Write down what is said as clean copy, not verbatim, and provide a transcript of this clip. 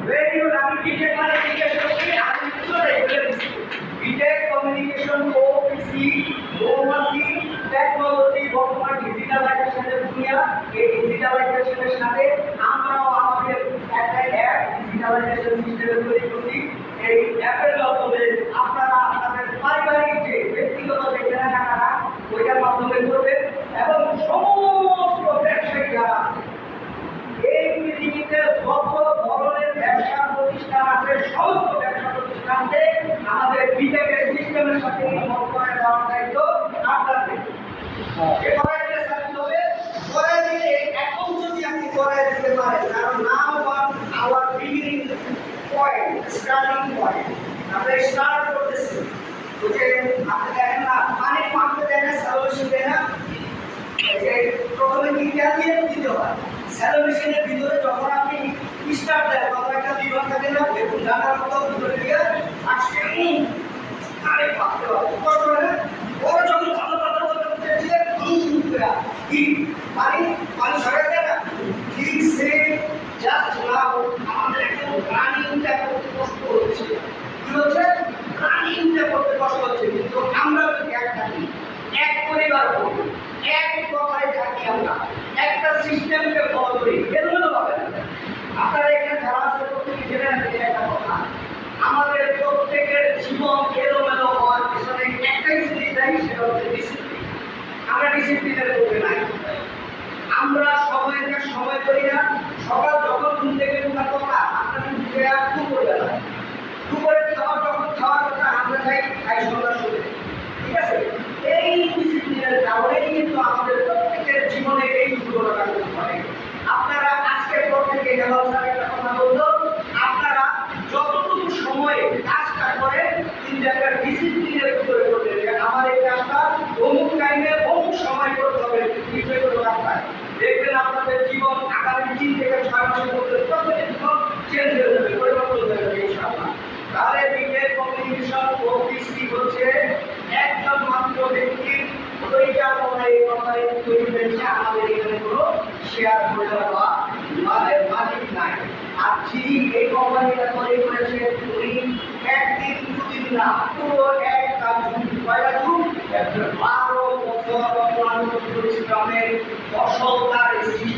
Very good. আমি B Tech মানে জিজ্ঞেস করছি, আমি পুরোটাই বলে দিচ্ছি। বিটেক কমিউনিকেশন ওপিসি ওমাসি টেকনোলজি বর্তমান ডিজিটালাইজেশনের দুনিয়া। এই ডিজিটালাইজেশনের সাথে আমরাও আমাদের একটা অ্যাপ ডিজিটালাইজেশন সিস্টেমে তৈরি করছি। এই অ্যাপের মাধ্যমে আপনারা আপনাদের পারিবারিক যে ব্যক্তিগত যে কেনাকাটা ওইটার মাধ্যমে করবেন এবং সমস্ত ব্যবসায়ী যারা আছে এই পৃথিবীতে যত ধরনের ব্যবসা প্রতিষ্ঠান আছে সমস্ত ব্যবসা প্রতিষ্ঠানকে আমাদের বিটেকের সিস্টেমের সাথে ইনভলভ করে দেওয়ার দায়িত্ব আপনাদের। করাই দিলে এখন যদি আপনি করাই দিতে পারেন, কারণ নাও hour beginning point, starting point, আমরা স্টার্ট করতেছি। যে আপনি দেখেন না পানির পাম্পে দেয় না, সলিউশন দেয় না, প্রথমে কি তেল দিয়ে দিতে হয়। স্যালো মেশিনের ভিতরে যখন আপনি স্টার্ট দেন তখন একটা বিভাগ থাকে না, বেগুন ডানার মতো ভিতরে দিয়ে আসছে আরে ভাবতে হবে কষ্ট হয় না। ওরা যখন ভালো কথা বলতে দিয়ে পানি পানি সরাই দেয় না, ঠিক সে জাস্ট নাও আমাদের একদম রানিংটা করতে কষ্ট হচ্ছে। কি হচ্ছে? রানিংটা করতে কষ্ট হচ্ছে। কিন্তু আমরা যদি এক থাকি, এক পরিবার করি, এক কথায় থাকি, আমরা একটা সিস্টেমকে ফলো করি, এগুলো হবে না। আপনারা এখানে যারা আছে প্রত্যেকে জেনে রাখতে একটা কথা, আমাদের প্রত্যেকের জীবন এলোমেলো হওয়ার পিছনে একটাই জিনিস দেয়, সেটা হচ্ছে ডিসিপ্লিন। আমরা ডিসিপ্লিনের মধ্যে নাই। আমরা সময় করি না। সকাল যখন ঘুম থেকে উঠার কথা আমরা কিন্তু দুপুরবেলা, দুপুরে খাওয়ার কথা আমরা খাই সন্ধ্যার সময়। ঠিক আছে? এই ডিসিপ্লিনের কারণেই কিন্তু আমাদের প্রত্যেকের জীবনে এই দুর্ঘটনা ঘটতে পারে। আপনারা আজকের পর থেকে একটা কথা বলতো, আপনারা যতটুকু সময়ে কাজটা করেন কিন্তু একটা ডিসিপ্লিনের ভিতরে করবেন। আমার এই কাজটা অমুক টাইমে অমুক সময় করতে হবে, দেখবেন আপনাদের জীবন আগামী 3 থেকে 6 মাসের মধ্যে প্রত্যেকের জীবন চেঞ্জ হয়ে যাবে, পরিবর্তন হয়ে যাবে ইনশাআল্লাহ। তাহলে বিটেক কমিউনিকেশন ওপিসি হচ্ছে একজন মাত্র ব্যক্তির ওইটা মনে এই কোম্পানি তৈরি হয়েছে, আমাদের এখানে কোনো শেয়ার হোল্ডার বা মালিক নাই। আর যিনি এই কোম্পানিটা তৈরি করেছে উনি একদিন দুদিন না, পুরো একটা যুগ, কয়টা যুগ, 12 বছর পরিশ্রমের ফসল তার